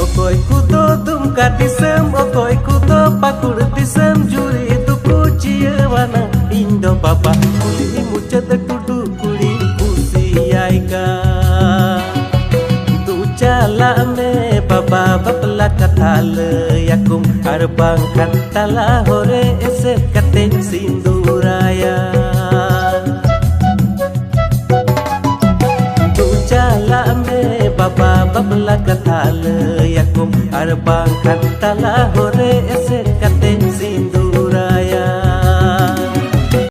Okoy kudo dumka disem, okoy kudo pakur disem, juri tuku ciawana Indo baba kuli mucet tudu kuli usiai ka Tu cala me baba bapla katale yakum arbang katala hore ese katen sinduraya Tu cala me baba bapla katale yakum arbang katala hore ese